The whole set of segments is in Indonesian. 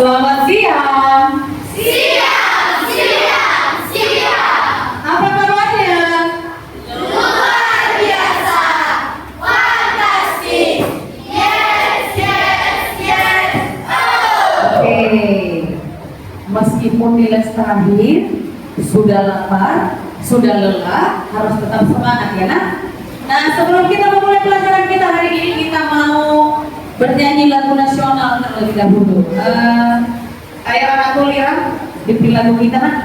Selamat siang. Siang, siang, siang. Apa kabarnya? Luar biasa, fantastis. Yes, yes, yes. Oh. Oke. Meskipun nilai terakhir sudah lapar, sudah lelah, harus tetap semangat ya nak. Nah, sebelum kita memulai pelajaran kita hari ini, kita mau bernyanyi lagu nasional terlebih dahulu. Ayo anakku Lira, dipilih lagu kita nak.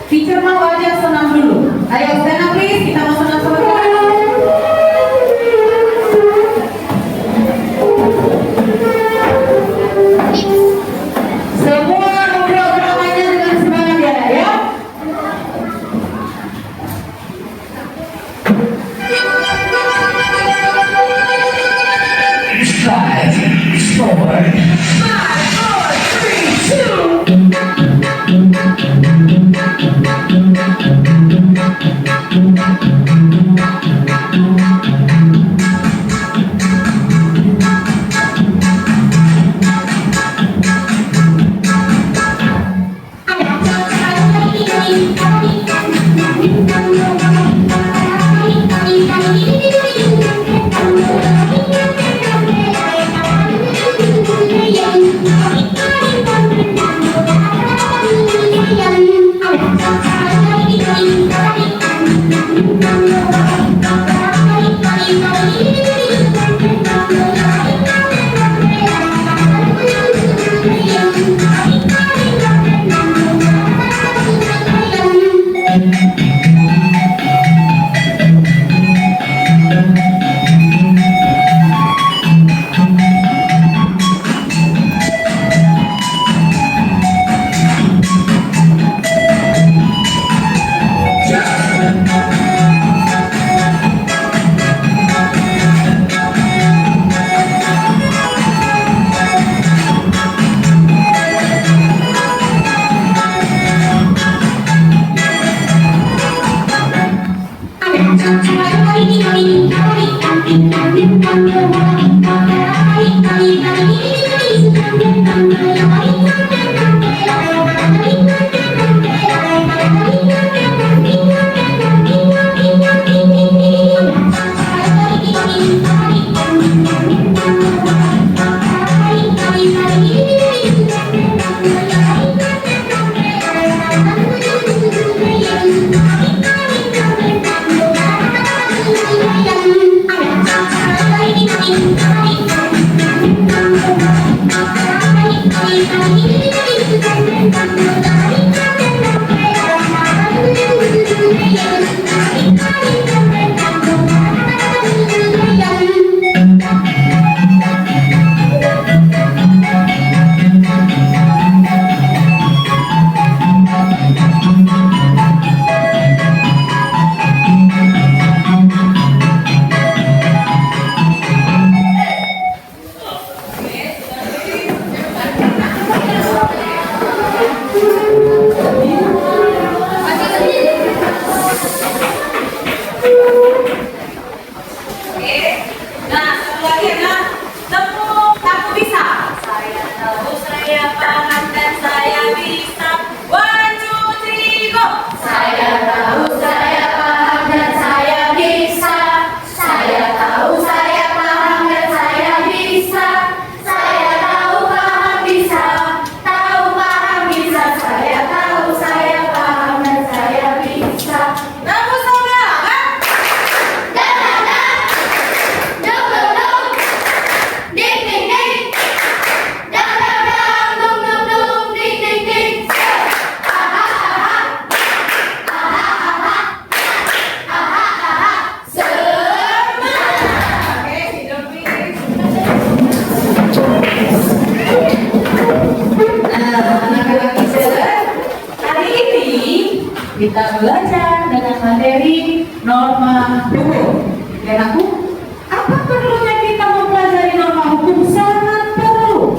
Teacher mau aja senam dulu. Ayo stand up please, kita mau senam sama-sama. Semua ngobrol dramanya dengan semangat ya. Five, four, three, two. kita belajar dengan materi norma hukum. Dan aku, apa perlunya kita mempelajari norma hukum? Sangat perlu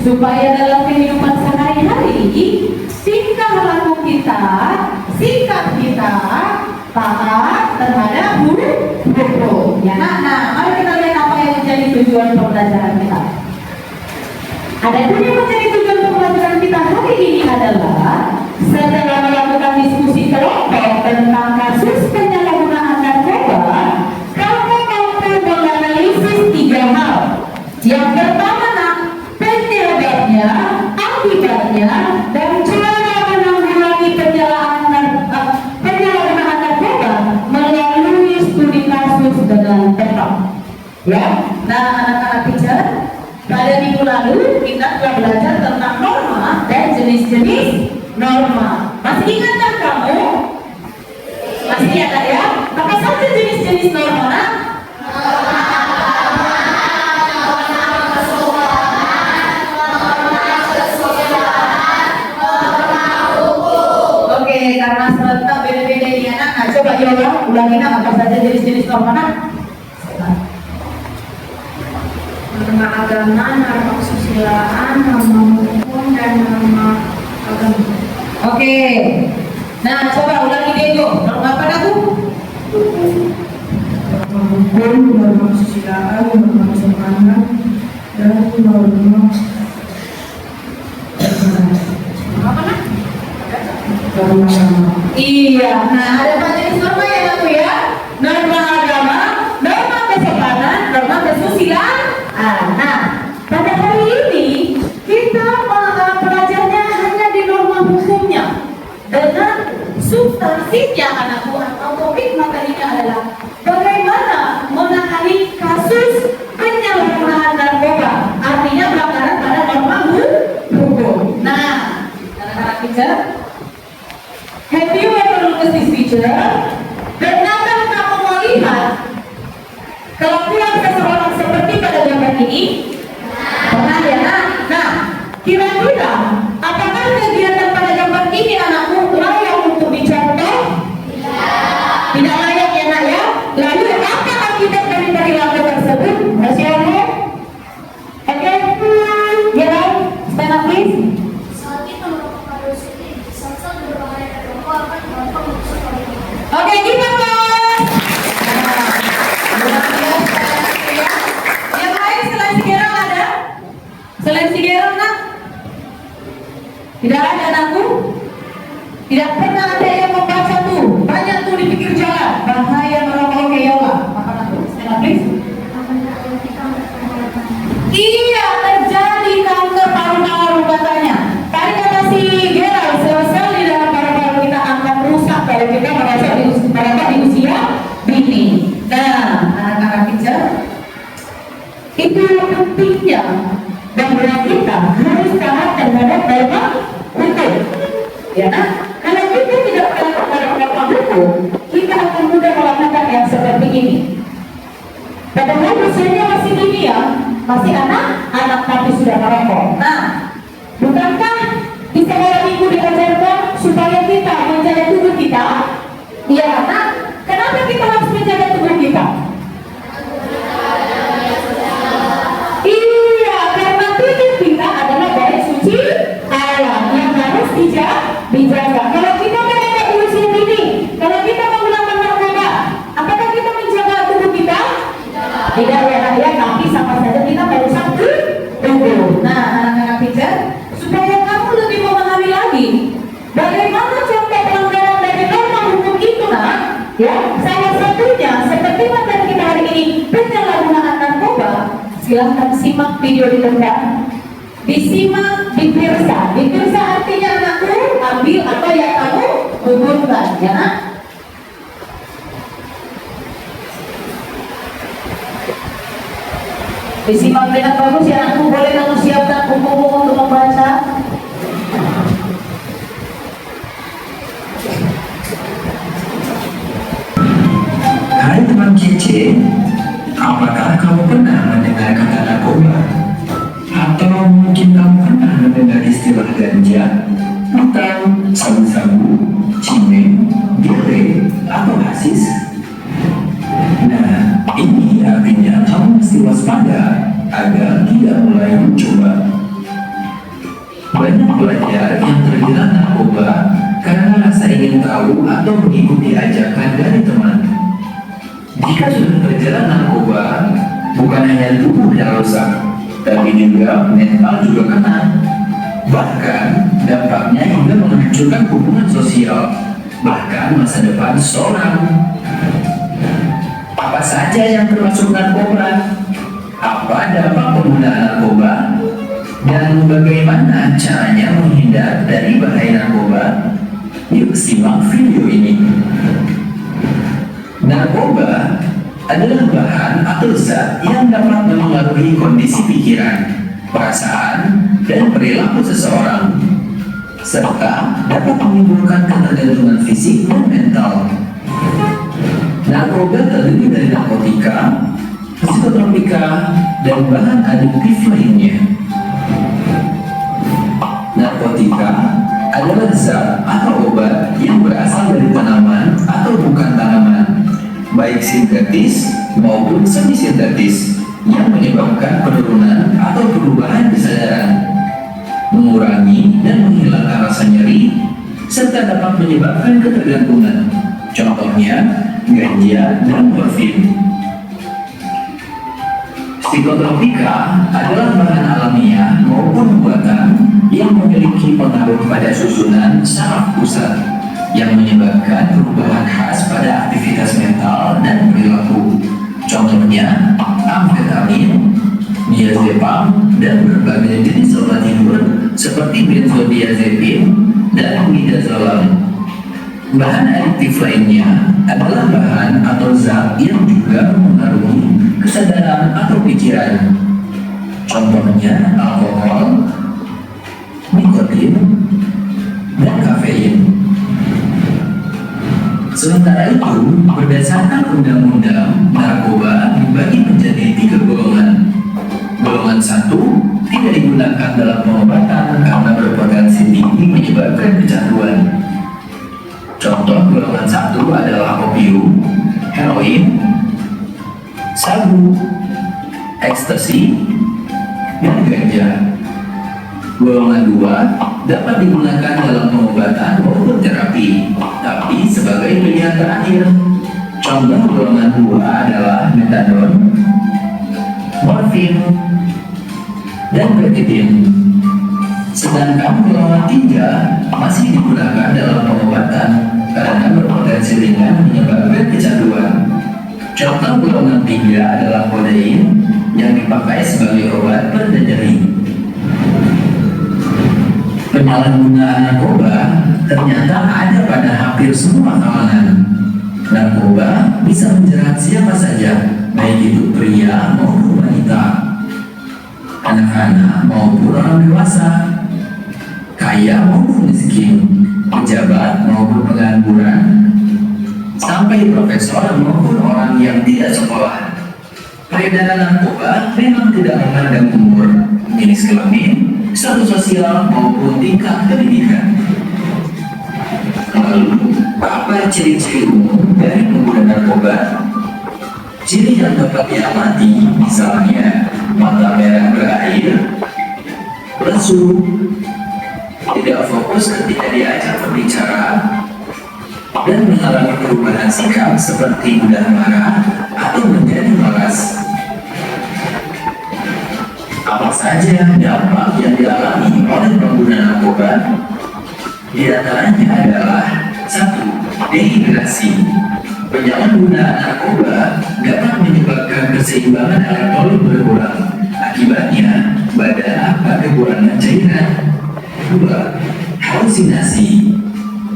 supaya dalam kehidupan sehari-hari tingkah laku kita, sikap kita taat terhadap hukum. Ya, nah, mari kita lihat apa yang menjadi tujuan pembelajaran kita. Ada yang menjadi tujuan pembelajaran kita hari ini adalah setelah melakukan diskusi kelompok tentang kasus penyalahgunaan narkoba, kelompok menganalisis 3 hal. Yang pertama, penyebabnya, akibatnya, dan cara menanggulangi penyalahgunaan narkoba melalui studi kasus dengan tepat. Ya, nah anak-anak teacher, pada minggu lalu kita telah belajar tentang norma dan jenis-jenis norma. Masih ingat kan kamu? Masih ingat ya? Apa saja jenis-jenis norma? Oke, karena serentak beda-beda ini anak. Nah, coba ulangi apa saja jenis-jenis norma? Norma agama, norma kesusilaan, norma hukum, dan norma agama. Oke. Nah, coba ulangi Diego. Norma apa aku? Norma hukum, norma kesusilaan, norma kesopanan, dan norma apa? Norma agama. Iya. Nah, ada apa jenis norma ya aku ya? Norma agama, norma kesopanan, norma kesusilaan. Nah, pada hari ini kita belajarnya hanya di norma hukumnya dengan substansinya anakku atau topik materinya adalah bagaimana menangani kasus penyalahgunaan narkoba, artinya pelanggaran pada norma hukum. Nah, anak-anak teacher, have you ever looked at this picture? Pernahkah kamu melihat kelakuan seseorang seperti pada gambar ini? Pernah ya? Nah, kira-kira apakah kegiatan pada gambar ini anakku layak untuk dicontoh? Tidak layak ya nak ya? Lalu apa akibat dari perilaku tersebut? Masih ada? Oke? Ya, stand up please. Saat kita melakukan dosis ini, saat berbahaya dan rokok akan gampang masuk ke dalam. Oke, kita kelas. Yang lain selain Sigerang ada? Selain Sigerang nak? Tidak ada anakku? Tidak pernah ada yang membaca tuh. Banyak tuh di pinggir jalan. Bahaya merokok ke Yola. Makan aku. Stand up please. Iya, terjadi kanker paru-paru katanya. Tadi kata si Gerald, sel-sel di dalam paru-paru kita akan rusak kalau kita merasa di usia dini. Nah, anak-anak teacher, itu pentingnya bahwa kita harus taat terhadap norma hukum. Ya, nah, kalau kita tidak taat terhadap norma hukum, kita akan mudah melakukan yang seperti ini. Padahal usianya masih dini ya, masih anak tapi sudah merokok. Nah, bukankah di sekolah minggu diajarkan supaya kita menjaga tubuh kita? Iya, nah, kenapa kita harus menjaga tubuh kita? Iya, karena tubuh kita adalah bait suci Allah yang harus dijaga. Kalau kita berada di usia dini, kalau kita menggunakan narkoba, apakah kita menjaga tubuh kita? Tidak ya, tapi sama saja kita merusak tubuh. Nah, anak-anak teacher, supaya kamu lebih memahami lagi bagaimana contoh pelanggaran dari norma hukum itu, nak? Ya, salah satunya seperti materi kita hari ini, penyalahgunaan narkoba. Silahkan simak video di depan. Disimak, dipirsa. Dipirsa artinya anakku ambil apa yang kamu butuhkan, ya nak? Disimak dengan bagus ya anakku. Boleh kamu siapkan buku-buku untuk membaca. Hai teman kece, apakah kamu pernah mendengar kata narkoba? Atau mungkin kamu pernah mendengar istilah ganja? Atau sabu-sabu, cimeng, narsis. Nah, ini artinya kamu mesti waspada agar tidak mulai mencoba. Banyak pelajar yang terjerat narkoba karena rasa ingin tahu atau mengikuti ajakan dari teman. Jika sudah terjerat narkoba, bukan hanya tubuh yang rusak, tapi juga mental juga kena. Bahkan dampaknya hingga menghancurkan hubungan sosial, bahkan masa depan seorang. Apa saja yang termasuk narkoba? Apa dampak penggunaan narkoba? Dan bagaimana caranya menghindar dari bahaya narkoba? Yuk simak video ini. Narkoba adalah bahan atau zat yang dapat mempengaruhi kondisi pikiran, perasaan, dan perilaku seseorang, serta dapat menimbulkan ketergantungan fisik dan mental. Narkoba terdiri dari narkotika, psikotropika, dan bahan adiktif lainnya. Narkotika adalah zat atau obat yang berasal dari tanaman atau bukan tanaman, baik sintetis maupun semi-sintetis, yang menyebabkan penurunan atau perubahan kesadaran, mengurangi dan menghilangkan rasa nyeri, serta dapat menyebabkan ketergantungan. Contohnya, ganja dan morfin. Psikotropika adalah bahan alamiah maupun buatan yang memiliki pengaruh pada susunan saraf pusat yang menyebabkan perubahan khas pada aktivitas mental dan perilaku. Contohnya, amfetamin, diazepam, dan berbagai jenis obat tidur seperti benzodiazepin dan midazolam. Bahan adiktif lainnya adalah bahan atau zat yang juga mempengaruhi kesadaran atau pikiran. Contohnya alkohol, nikotin, dan kafein. Sementara itu, berdasarkan undang-undang, narkoba dibagi menjadi 3 golongan. Golongan 1 tidak digunakan dalam pengobatan karena berpotensi tinggi menyebabkan kecanduan. Contoh golongan 1 adalah opium, heroin, sabu, ekstasi, dan ganja. Golongan 2 dapat digunakan dalam pengobatan maupun terapi, tapi sebagai pilihan terakhir. Contoh golongan 2 adalah metadon, morfin, dan betadine. Sedangkan golongan 3 masih digunakan dalam pengobatan karena berpotensi ringan menyebabkan kecanduan. Contoh golongan 3 adalah kodein yang dipakai sebagai obat pereda nyeri. Penyalahgunaan narkoba ternyata ada pada hampir semua kalangan. Narkoba bisa menjerat siapa saja, baik itu pria maupun wanita, anak-anak maupun orang dewasa, kaya maupun miskin, pejabat maupun pengangguran, sampai profesor maupun orang yang tidak sekolah. Peredaran narkoba memang tidak memandang umur, jenis kelamin, status sosial maupun tingkat pendidikan. Lalu, apa ciri-ciri umum dari pengguna narkoba? Ciri yang dapat diamati misalnya mata merah berair, lesu, tidak fokus ketika diajak berbicara, dan mengalami perubahan sikap seperti mudah marah atau menjadi malas. Apa saja dampak yang dialami oleh pengguna narkoba? Di antaranya adalah 1. Dehidrasi. Penyalahgunaan narkoba dapat menyebabkan keseimbangan elektrolit berkurang. Akibatnya, badan akan kekurangan cairan. 2. Halusinasi.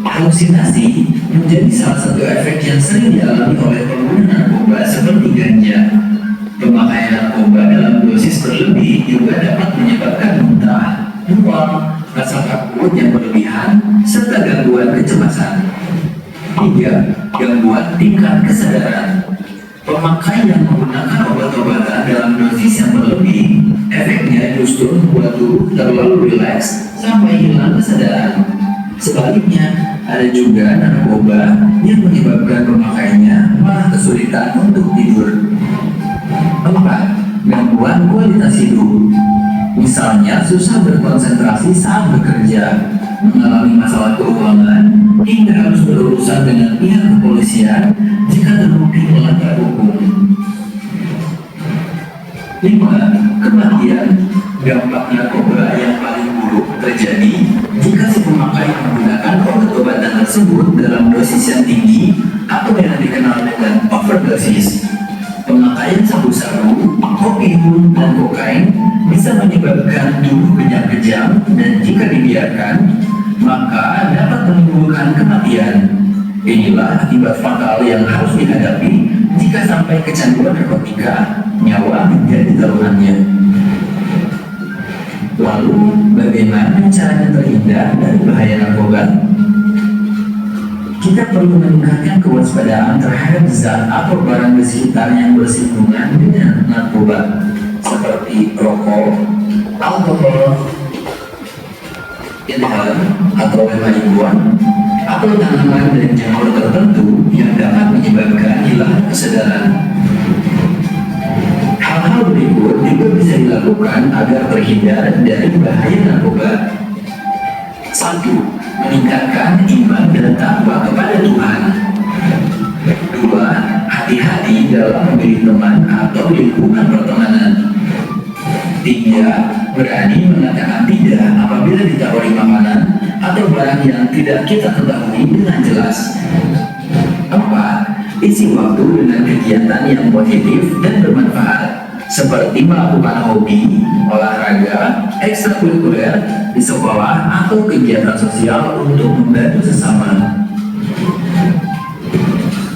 Halusinasi menjadi salah satu efek yang sering dialami oleh pengguna narkoba seperti ganja. Pemakaian narkoba dalam dosis berlebih juga dapat menyebabkan muntah, mual, rasa takut yang berlebihan, serta gangguan kecemasan. 3. Gangguan tingkat kesadaran. Pemakai yang menggunakan obat-obatan dalam dosis yang berlebih, efeknya justru membuat tubuh terlalu rileks sampai hilang kesadaran. Sebaliknya, ada juga narkoba yang menyebabkan pemakainya malah kesulitan untuk tidur. 4. Gangguan kualitas hidup. Misalnya susah berkonsentrasi saat bekerja, mengalami masalah keuangan, hingga harus berurusan dengan pihak kepolisian jika terbukti melanggar hukum. 5. Kematian. Dampak narkoba yang paling buruk terjadi jika si pemakai menggunakan obat-obatan tersebut dalam dosis yang tinggi atau yang dikenal dengan overdosis. Pemakaian sabu-sabu, opium, dan kokain bisa menyebabkan tubuh kejang-kejang dan jika dibiarkan, maka dapat menimbulkan kematian. Inilah akibat fatal yang harus dihadapi jika sampai kecanduan narkotika, nyawa menjadi taruhannya. Lalu, bagaimana caranya terhindar dari bahaya narkoba? Kita perlu meningkatkan kewaspadaan terhadap zat atau barang di sekitar yang bersinggungan dengan narkoba, seperti rokok, alkohol, inhaler atau himauan, atau tanaman dan jamur tertentu yang dapat menyebabkan hilang kesadaran. Hal-hal berikut juga bisa dilakukan agar terhindar dari bahaya narkoba. 1. Meningkatkan iman dan takwa kepada Tuhan. 2. Hati-hati dalam memilih teman atau lingkungan pertemanan. 3. Berani mengatakan tidak apabila ditawari makanan atau barang yang tidak kita ketahui dengan jelas. 4. Isi waktu dengan kegiatan yang positif dan bermanfaat, seperti melakukan hobi, olahraga, ekstrakurikuler di sekolah atau kegiatan sosial untuk membantu sesama.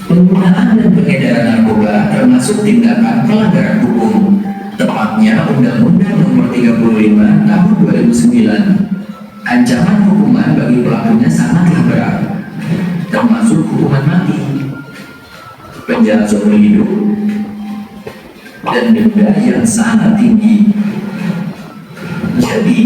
Penggunaan dan peredaran narkoba termasuk tindakan pelanggaran hukum, tepatnya Undang-Undang Nomor 35 Tahun 2009. Ancaman hukuman bagi pelakunya sangatlah berat, termasuk hukuman mati, penjara seumur hidup, dan denda yang sangat tinggi. Jadi,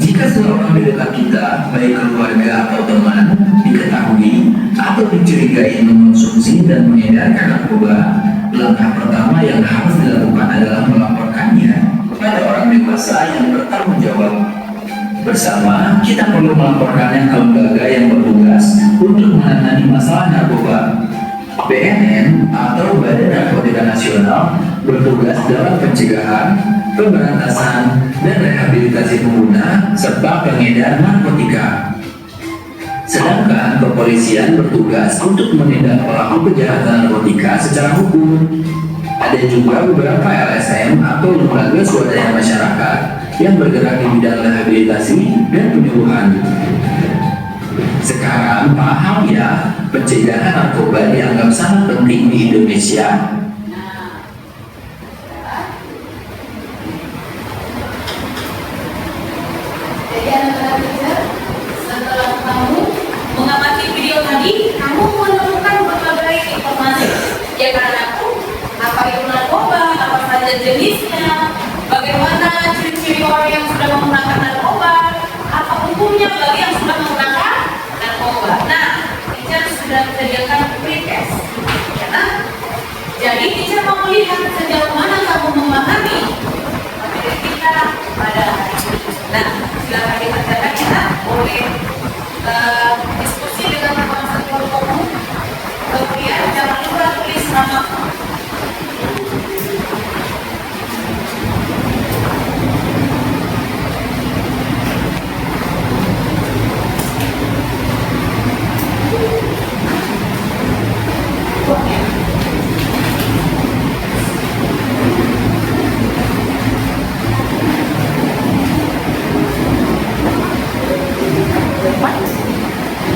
jika seorang di dekat kita, baik keluarga atau teman, diketahui atau dicurigai mengonsumsi dan mengedarkan narkoba, langkah pertama yang harus dilakukan adalah melaporkannya kepada orang dewasa yang bertanggung jawab. Bersama, kita perlu melaporkannya ke lembaga yang bertugas untuk menangani masalah narkoba. BNN atau Badan Narkotika Nasional bertugas dalam pencegahan, pemberantasan, dan rehabilitasi pengguna serta pengedar narkotika. Sedangkan kepolisian bertugas untuk menindak pelaku kejahatan narkotika secara hukum. Ada juga beberapa LSM atau lembaga swadaya masyarakat yang bergerak di bidang rehabilitasi dan penyuluhan. Sekarang paham ya, pencegahan narkoba dianggap sangat penting di Indonesia. Jadi anak-anak belajar, setelah kamu mengamati video tadi, kamu menemukan berbagai informasi. Ya kan aku, apa itu narkoba, apa saja jenisnya, bagaimana ciri-ciri orang yang sudah menggunakan narkoba, apa hukumnya bagi yang sudah menggunakan narkoba. Nah, teacher sudah menyediakan pre-test, ya. Jadi teacher mau melihat sejauh mana kamu memahami materi kita pada hari ini. Nah, silakan dibacakan ya, boleh diskusi dengan teman-teman kelompokmu. Kemudian jangan lupa tulis nama.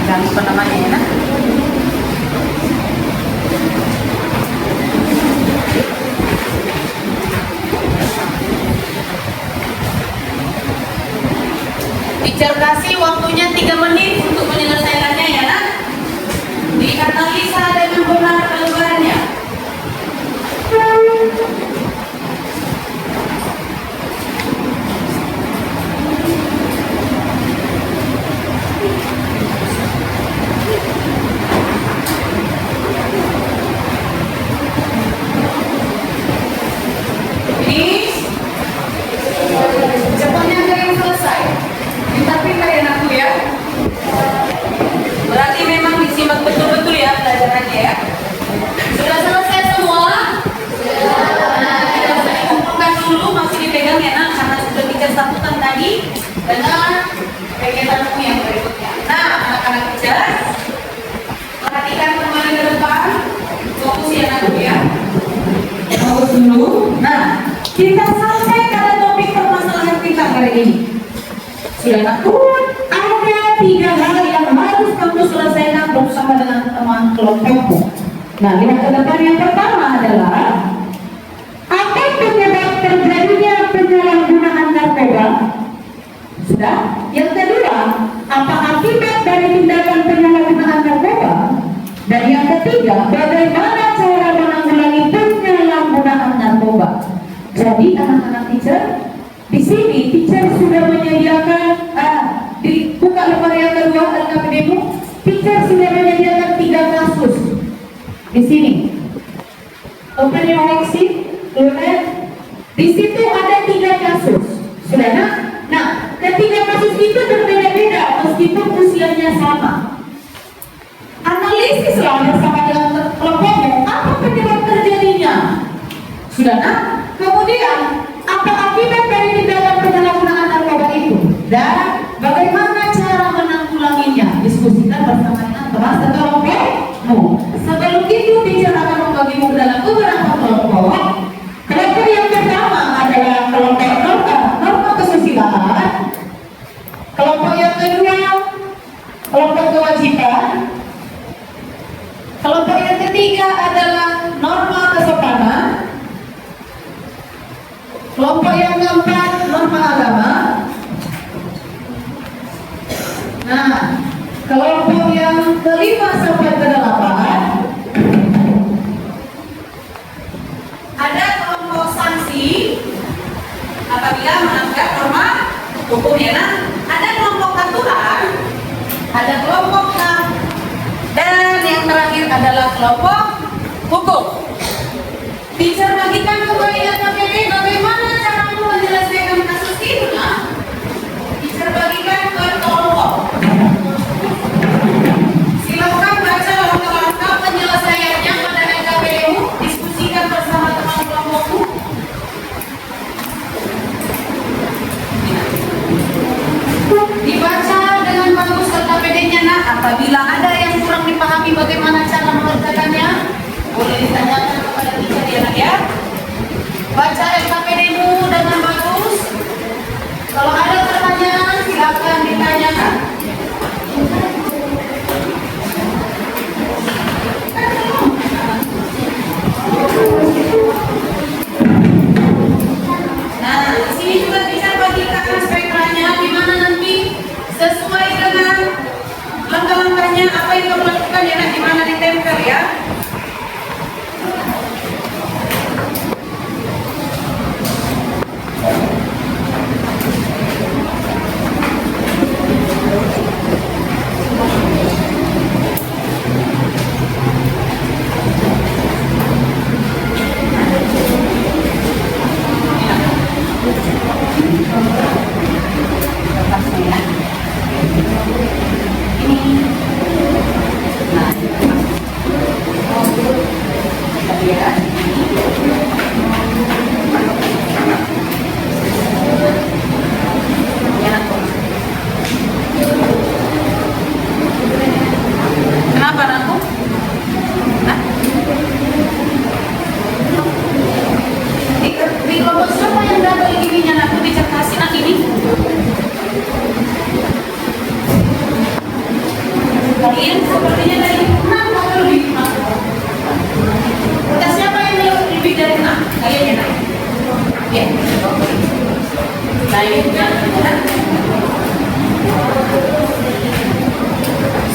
Jangan lupa namanya ya. Teacher kasih waktunya 3 menit untuk menyelesaikannya ya nak. Dianalisa dengan benar gambarannya. catatan tadi dengan kegiatanmu yang berikutnya. Nah, anak-anak teacher, perhatikan kembali ke depan, fokus ya anak ya. Fokus dulu. Nah, kita sampai pada topik permasalahan kita hari ini. Sudah takut? Ada 3 hal yang harus kamu selesaikan bersama dengan teman kelompokmu. Nah, lihat ke depan. Yang pertama adalah apa penyebab terjadinya penyalahgunaan narkoba? Sudah. Yang kedua, apa akibat dari tindakan penyalahgunaan narkoba? Dan yang ketiga, bagaimana cara menanggulangi penyalahgunaan narkoba? Jadi anak-anak teacher, di sini teacher sudah menyediakan buka lembar yang kedua LKPD-mu. Teacher sudah menyediakan 3 kasus di sini. Open your exit, kemudian di situ ada 3 kasus. Sudah nak? Nah, ketiga kasus itu berbeda-beda meskipun usianya sama. Analisislah bersama dengan kelompokmu apa penyebab terjadinya. Sudah nak? Kemudian apa akibat dari tindakan penyalahgunaan narkoba itu dan bagaimana cara menanggulanginya? Diskusikan bersama dengan teman sekelompokmu. Sebelum itu, teacher akan membagimu dalam beberapa kelompok. Kelompok yang pertama adalah kelompok norma kesusilaan. Kelompok yang kedua, kelompok kewajiban. Kelompok yang ketiga adalah norma kesopanan. Kelompok yang keempat, norma agama. Nah, kelompok yang kelima sampai ke-8 ada kelompok sanksi apabila melanggar norma hukum ya nah. Ada kelompok aturan, ada kelompok HAM, dan yang terakhir adalah kelompok hukum. Teacher bagikan kembali LKPD bagaimana cara menyelesaikan kasus itu nah. Teacher bagikan ke kelompok. Silakan baca langkah-langkah penyelesaiannya pada LKPD-mu, diskusikan bersama teman kelompokmu. Dibaca dengan bagus LKPD-nya nak. Apabila ada yang kurang dipahami bagaimana cara mengerjakannya, boleh ditanyakan kepada teacher ya nak ya. Baca LKPD-mu dengan bagus. Kalau ada pertanyaan silakan ditanyakan. Nah, di sini juga bisa bagikan spektranya di mana nanti sesuai dengan langkah-langkahnya apa yang kamu lakukan ya nak, di mana ditempel ya. Kenapa aku? Di kelompok siapa yang double gininya aku bisa kasih nak ini? Kalian sepertinya dari 6 atau lebih 6. Kata siapa yang lebih dari 6? Kalian ya nak? Ya. Baik,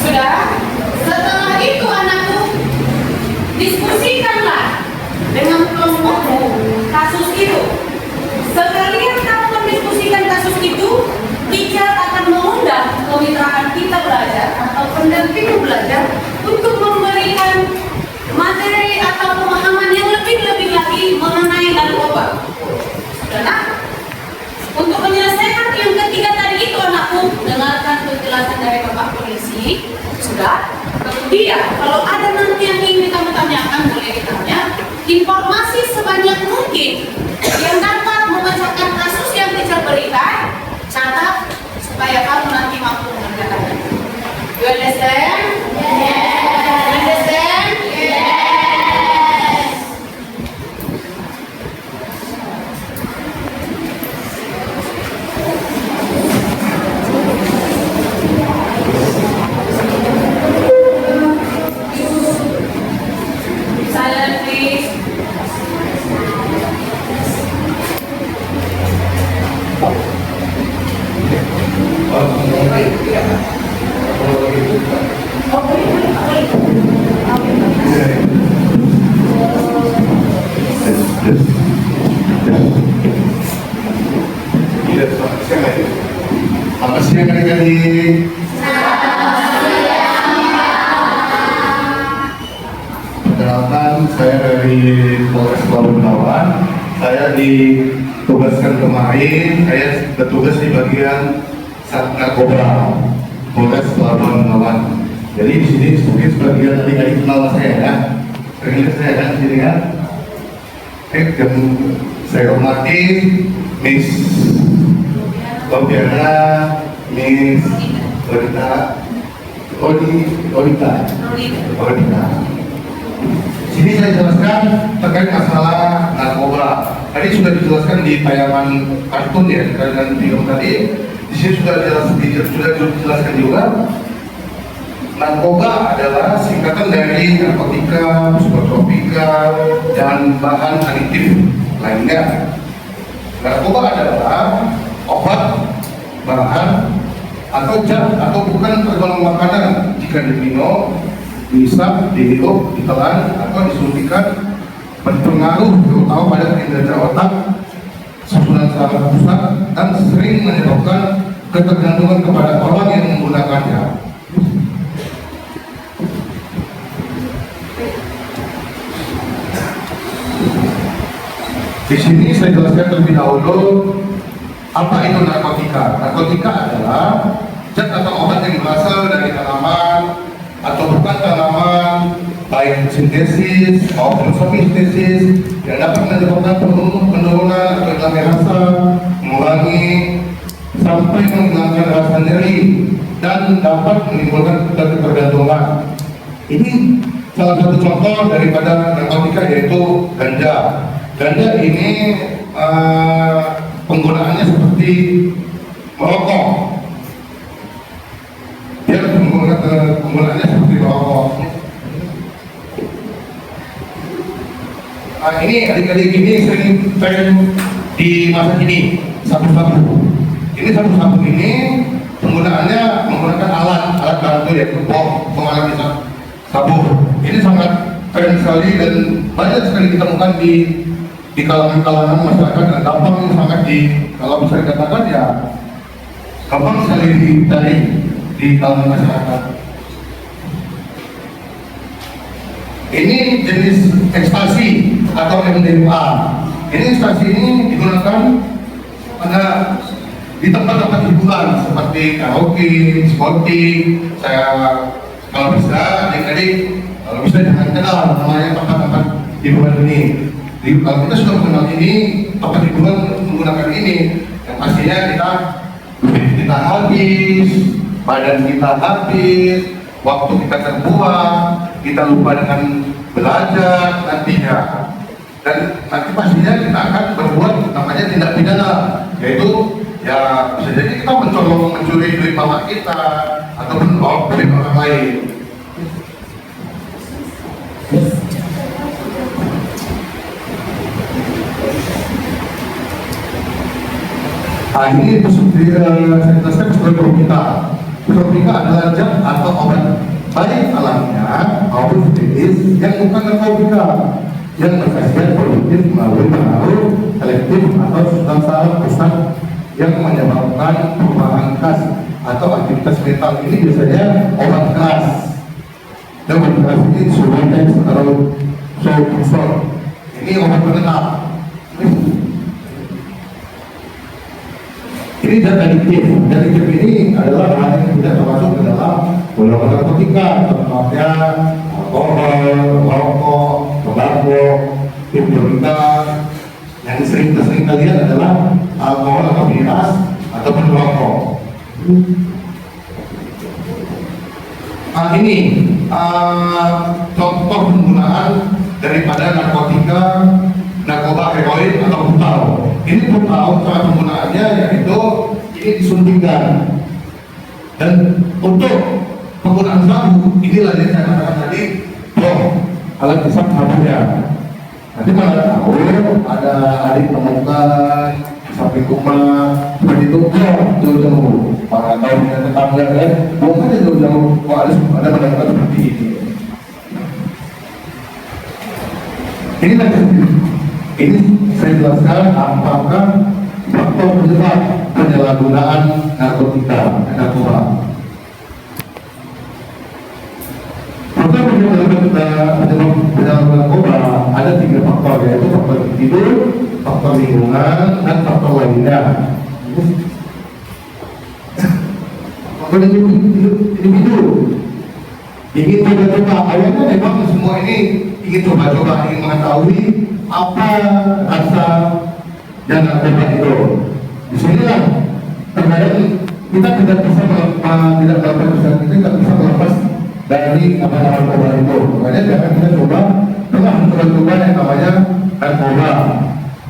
sudah. Setelah itu anakku, diskusikanlah dengan kelompokmu kasus itu. Sekalian kamu mendiskusikan kasus itu, teacher akan mengundang kemitraan kita belajar atau pendamping belajar untuk memberikan materi atau pemahaman yang lebih-lebih lagi mengenai narkoba. Sudah nak? Untuk menyelesaikan yang ketiga tadi itu anakku, dengarkan penjelasan dari Bapak Polisi. Sudah? Kemudian kalau ada nanti yang ingin kamu tanyakan, boleh ditanya. Informasi sebanyak mungkin yang dapat memecahkan kasus yang teacher berikan, Apa siang adik-adik? Perkenalkan, saya dari Polres Pelabuhan. Saya ditugaskan kemarin, saya bertugas di bagian Sat Narkoba Polres Pelabuhan. Jadi di sini mungkin sebagian adik-adik kenal saya ya. Sering lihat saya kan di sini kan. Dan saya hormati Miss Lobiana, Miss Odita. Sini saya jelaskan terkait masalah narkoba. Tadi sudah dijelaskan di tayangan kartun ya, dan film tadi. Di sini sudah dijelaskan juga. Narkoba adalah singkatan dari narkotika, psikotropika, dan bahan aditif lainnya. Narkoba adalah obat, bahan, atau zat atau bukan tergolong makanan jika diminum, dihisap, dihirup, ditelan, atau disuntikan berpengaruh terutama pada kinerja otak, susunan saraf pusat, dan sering menyebabkan ketergantungan kepada orang yang menggunakannya. Di sini saya jelaskan terlebih dahulu apa itu narkotika. Narkotika adalah zat atau obat yang berasal dari tanaman atau bukan tanaman, baik sintesis maupun semi-sintesis, yang dapat menyebabkan penurunan atau hilangnya rasa, mengurangi sampai menghilangkan rasa nyeri, dan dapat menimbulkan ketergantungan. Ini salah satu contoh daripada narkotika, yaitu ganja. Ganja ini penggunaannya seperti merokok. Dia penggunaannya seperti merokok. Ini adik-adik ini sering tren di masa ini, sabu-sabu. Ini sabu-sabu ini penggunaannya menggunakan alat bantu, yaitu pengalat sabu. Ini sangat tren sekali dan banyak sekali ditemukan di kalangan masyarakat, dan gampang sangat kalau bisa dikatakan ya gampang sekali dicari di kalangan masyarakat. Ini jenis ekstasi atau MDMA. Ini ekstasi ini digunakan pada di tempat-tempat hiburan seperti karaoke, diskotik. Saya kalau bisa adik-adik kalau bisa jangan kenal namanya tempat-tempat hiburan ini. Kalau kita sudah mengenal ini, tempat hiburan menggunakan ini, yang pastinya kita habis, badan kita habis, waktu kita terbuang, kita lupa dengan belajar nantinya, dan nanti pastinya kita akan berbuat namanya tindak pidana, yaitu ya bisa jadi kita mencolong, mencuri duit mama kita, ataupun bawa duit orang lain. Ini saya jelaskan sebagai propika. Propika adalah zat atau obat baik alamiah maupun sintetis yang bukan narkotika, yang berkhasiat produktif melalui pengaruh selektif atau susunan saraf pusat yang menyebabkan perubahan khas atau aktivitas mental. Ini biasanya obat keras. Dan obat keras ini Subutex atau Zolpidem. Ini obat penenang. Ini zat adiktif. Adiktif ini adalah bahan yang tidak termasuk ke dalam golongan narkotika, contohnya alkohol, rokok, tembakau, narkotika. Yang sering kita lihat adalah alkohol atau miras ataupun rokok. Ini contoh penggunaan daripada narkotika, narkoba heroin atau putau. Ini putau cara penggunaannya yaitu ini disuntikan, dan untuk penggunaan sabu inilah yang saya katakan tadi, alat hisap sabunya. Nanti mana tahu ada adik temukan samping rumah seperti itu, jauh-jauh para tahu dengan tetangga kan, bukan aja jauh-jauh, kok ada pendapat seperti ini. Ini saya jelaskan apakah faktor penyebab penyalahgunaan narkoba. Faktor penyalahgunaan narkoba ada 3 faktor, yaitu faktor individu, faktor lingkungan, dan faktor lainnya. Faktor individu ingin coba-coba, awalnya memang semua ini ingin coba-coba, ingin mengetahui apa rasa dan narkoba itu. Disinilah terkadang kita tidak bisa tidak bisa melepas dari narkoba itu. Makanya jangan kita pernah mencoba yang namanya narkoba.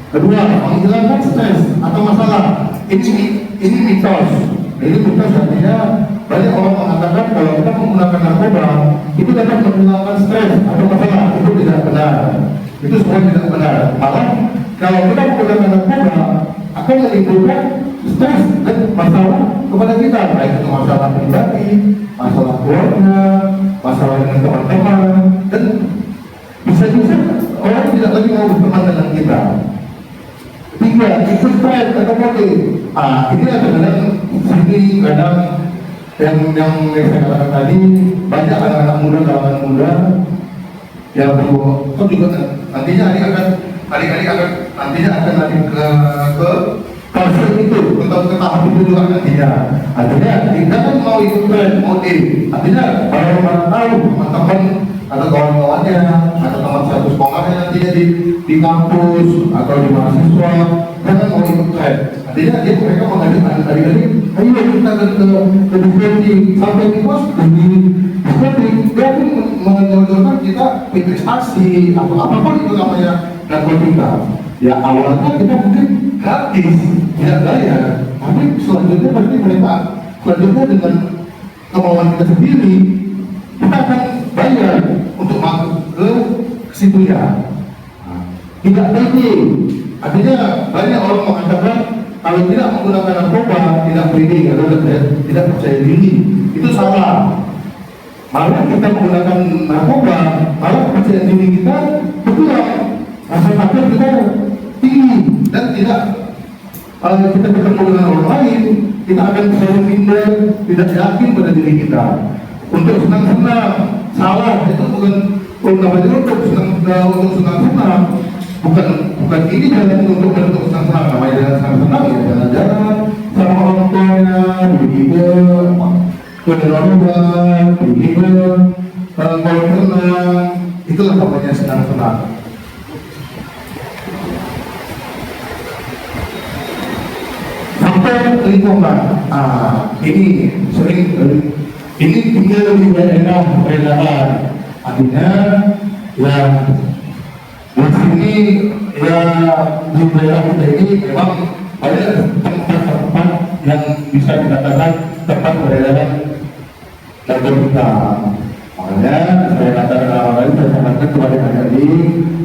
Kedua, menghilangkan stres atau masalah. Ini mitos. Ini mitos artinya banyak orang mengatakan kalau kita menggunakan narkoba itu dapat menghilangkan stres atau masalah. Itu tidak benar. Itu semua tidak benar. Malah kalau kita menggunakan narkoba akan menimbulkan stres dan masalah kepada kita, baik itu masalah pribadi, masalah keluarga, masalah dengan teman-teman, dan bisa orang tidak lagi mau berteman dengan kita. Tiga, itu stres atau motif. Ini adalah kadang yang saya katakan tadi, banyak anak-anak muda, kalangan muda yang juga nantinya adik-adik akan lari ke fase itu, ke tahap itu juga nantinya. Artinya kita kan mau ikut tren, motif. Artinya kalau orang tahu teman-teman atau kawan-kawannya atau teman satu sekolahnya nantinya di kampus atau di mahasiswa, jangan mau ikut tren. Artinya mereka mengajak adik-adik, ayo kita ke diskusi sampai di pos dia pun menjodohkan kita investasi atau apapun itu namanya narkotika. Ya awalnya kita mungkin gratis, tidak bayar, tapi selanjutnya pasti mereka dengan kemauan kita sendiri kita akan bayar untuk masuk ke situ ya. Tidak penting. Artinya banyak orang mengatakan kalau tidak menggunakan narkoba tidak pede atau tidak percaya diri. Itu salah. Malah kita menggunakan narkoba, malah kepercayaan diri kita berkurang. Rasa takut kita tinggi dan tidak kita bertemu dengan orang lain, kita akan selalu minder, tidak yakin pada diri kita. Untuk senang-senang, salah itu bukan untuk senang-senang, bukan ini jalan untuk senang-senang. Namanya jalan senang-senang ya jalan-jalan sama orang tuanya, begitu, kenerangga, begitu, kalau tenang, itulah namanya senang-senang. Faktor lingkungan, ini sering ini tinggal di daerah pedalaman, artinya ya di sini ya di daerah kita ini memang banyak tempat-tempat yang bisa dikatakan tempat peredaran narkotika. Makanya saya katakan awal tadi, saya sampaikan kepada adik-adik,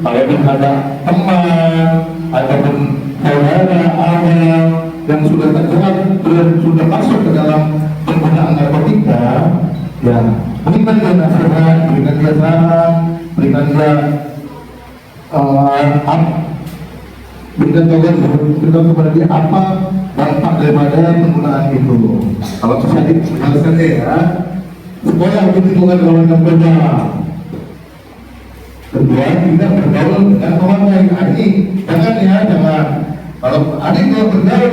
kalau ada teman ataupun saudara yang sudah terjerat dan sudah masuk ke dalam penggunaan narkotika, ya berikan dia nasihat, berikan dia saran, berikan dia berikan kepada dia apa dampak daripada penggunaan itu. Kalau bisa dijelaskan ya, sekolah perlindungan lawan narkoba. Kedua, tidak bergaul dengan pemakai. Ini jangan. Kalau adik mau bergaul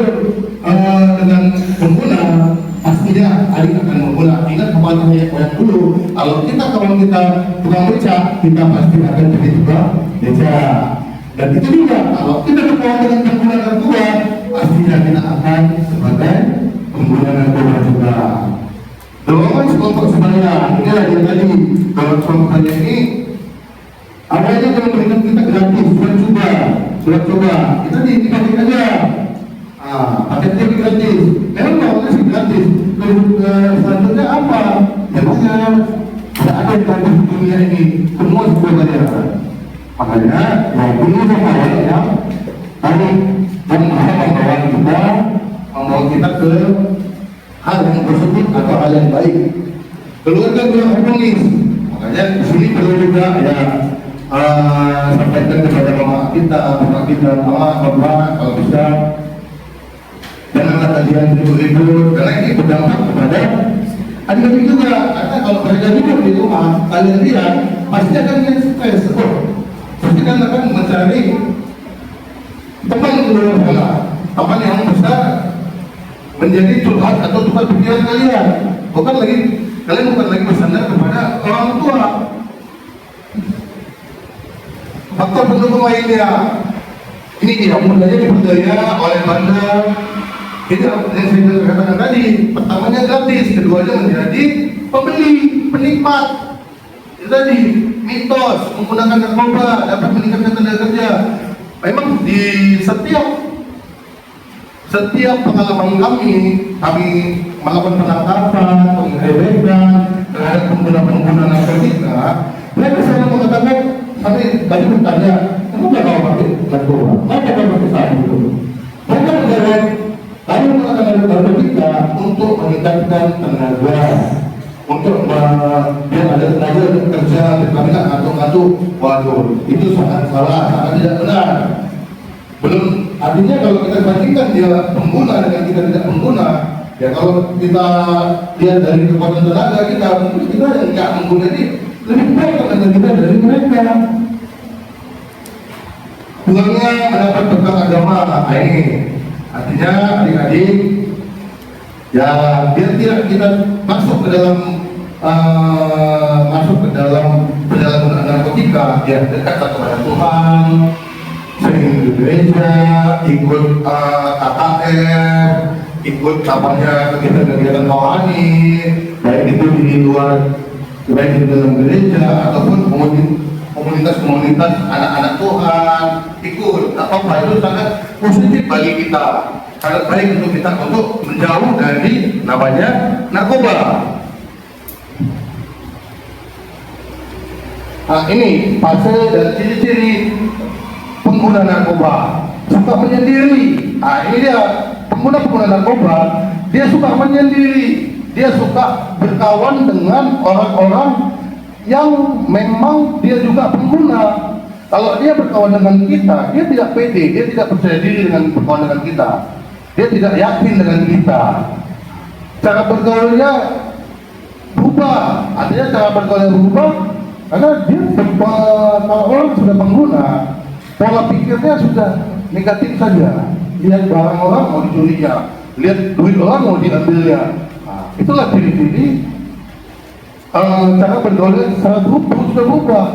dengan pengguna, pastinya adik akan mengguna. Ingat kepada yang dulu, kalau kita kawan kita tukang beca, kita pasti akan jadi tukang beca. Dan itu juga, kalau kita berkawan dengan pengguna narkoba, pastinya kita akan sebagai pengguna narkoba juga. Dorongan sekelompok sebaya, inilah yang tadi kalau kelompok saya ini awalnya kalau memberikan kita gratis, surat coba, kita dipakai aja. Paketnya gratis, memang awalnya sih gratis. Selanjutnya apa? Memangnya tidak ada yang gratis di dunia ini, semua sebuah bayaran. Makanya, ini sama awalnya tadi membawa kita ke hal yang positif atau hal yang baik. Keluarga yang harmonis, makanya di sini perlu juga ya sampaikan kepada mama kita, bapak kita, mama, bapak, kalau bisa janganlah kalian ribut-ribut, karena ini berdampak kepada adik-adik juga. Karena kalau mereka ribut di rumah, kalian lihat pasti akan stres, pasti akan mencari teman di luar sana, teman yang bisa menjadi curhat atau tukar pikiran kalian. Kalian bukan lagi bersandar kepada orang tua. Faktor pendukung lainnya, ini dia mudahnya diperdaya oleh bandar. Ini yang saya katakan tadi, pertamanya gratis, keduanya menjadi pembeli, penikmat. Itu tadi mitos menggunakan narkoba dapat meningkatkan tenaga kerja. Memang di setiap pengalaman kami melakukan penangkapan, penggerebekan terhadap pengguna narkotika, mereka selalu mengatakan, kami tadi bertanya, kenapa kau pakai narkoba? Kenapa kau pakai sabu? Mereka menjawab, kami menggunakan narkotika untuk meningkatkan tenaga, untuk biar ada tenaga untuk kerja, kami kan ngantuk-ngantuk. Waduh, itu sangat salah, sangat tidak benar. Belum, artinya kalau kita bandingkan dia pengguna dengan kita tidak pengguna, ya kalau kita lihat dari kekuatan tenaga kita, mungkin kita yang tidak mengguna ini lebih baik tenaga kita dari mereka. Kurangnya mendapat bekal agama, ini artinya adik-adik ya biar tidak kita masuk ke dalam perjalanan narkotika, ya dekat kepada Tuhan, sering di gereja, ikut KKR, ikut kegiatan rohani, baik itu di luar, baik di dalam gereja ataupun komunitas anak-anak Tuhan, ikut apa itu sangat positif bagi kita, sangat baik untuk kita untuk menjauh dari namanya narkoba. Nah ini fase dan ciri-ciri pengguna narkoba, suka menyendiri. Nah ini dia pengguna narkoba, dia suka menyendiri, dia suka berkawan dengan orang-orang yang memang dia juga pengguna. Kalau dia berkawan dengan kita, dia tidak pede, dia tidak percaya diri dengan berkawan dengan kita, dia tidak yakin dengan kita. Cara bergaulnya berubah, artinya cara bergaulnya berubah karena dia kalau orang sudah pengguna, pola pikirnya sudah negatif saja. Lihat barang orang mau dicurinya, lihat duit orang mau diambilnya. Nah, itulah ciri-ciri cara bergaulnya secara sudah berubah,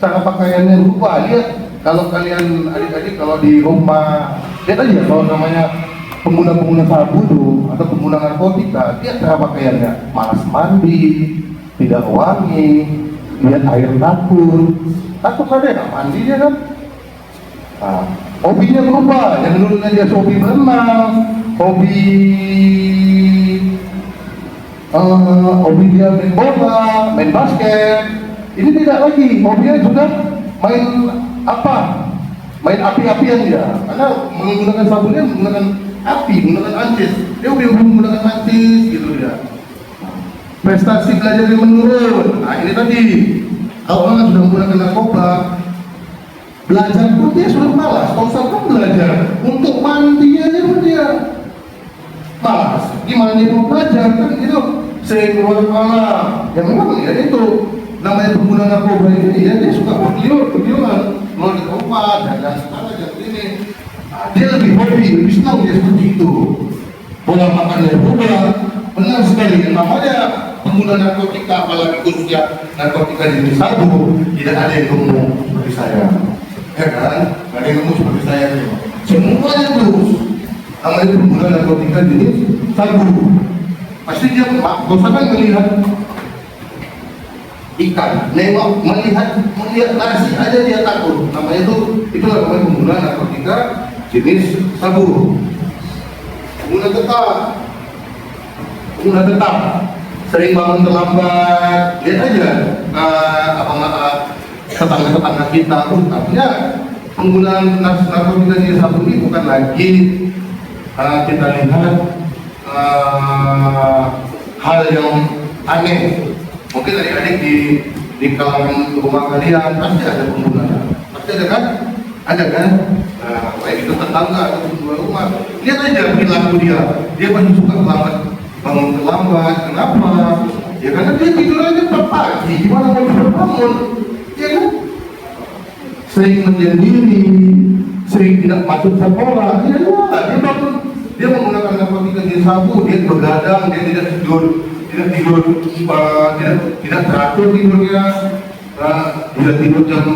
cara pakaiannya berubah. Lihat kalau kalian adik-adik kalau di rumah, lihat aja kalau namanya pengguna sabu tuh atau pengguna narkotika, lihat cara pakaiannya, malas mandi, tidak wangi, lihat air takut saja nggak mandi dia kan. Nah, hobinya berubah, yang dulunya dia hobi berenang, hobi dia main bola, main basket, ini tidak lagi, hobinya sudah main main api-apian dia, karena menggunakan sabunnya menggunakan api, menggunakan ancis, dia menggunakan ancis gitu dia. Prestasi belajarnya menurun. Nah ini tadi, kalau orang sudah menggunakan narkoba, belajar pun dia sudah malas. Kalau sampai belajar untuk mandi aja pun dia malas. Gimana dia mau belajar kan gitu? Saya keluar malam. Ya memang ya itu namanya pengguna narkoba ini ya, dia suka berkeliaran keluar di tempat dan sebagainya ini. Nah, dia lebih hobi, lebih senang dia seperti itu. Pola makannya berubah. Benar sekali, namanya pengguna narkotika, apalagi khususnya narkotika jenis sabu, tidak ada yang gemuk seperti saya, ya kan? Tidak ada yang gemuk seperti saya nih. Semuanya terus namanya pengguna narkotika jenis sabu. Pasti dia bosan melihat ikan, nengok, melihat nasi aja dia takut. Namanya itulah namanya pengguna narkotika jenis sabu. Pengguna tetap sering bangun terlambat, lihat aja tetangga-tetangga kita. Artinya penggunaan narkotika jenis sabu ini bukan lagi kita lihat hal yang aneh. Mungkin adik-adik di kalangan rumah kalian pasti ada pembunuhan, pasti ada kan? Ada kan? Baik itu tetangga atau dua rumah. Lihat aja perilaku dia pasti suka bangun terlambat. Kenapa? Ya karena dia tidur aja pagi. Gimana mau bisa bangun? Ya kan? Sering menyendiri, sering tidak masuk sekolah. Ya, dia bangun. Dia menggunakan narkotika jenis sabu, dia begadang, dia tidak teratur tidurnya, tidak tidur jam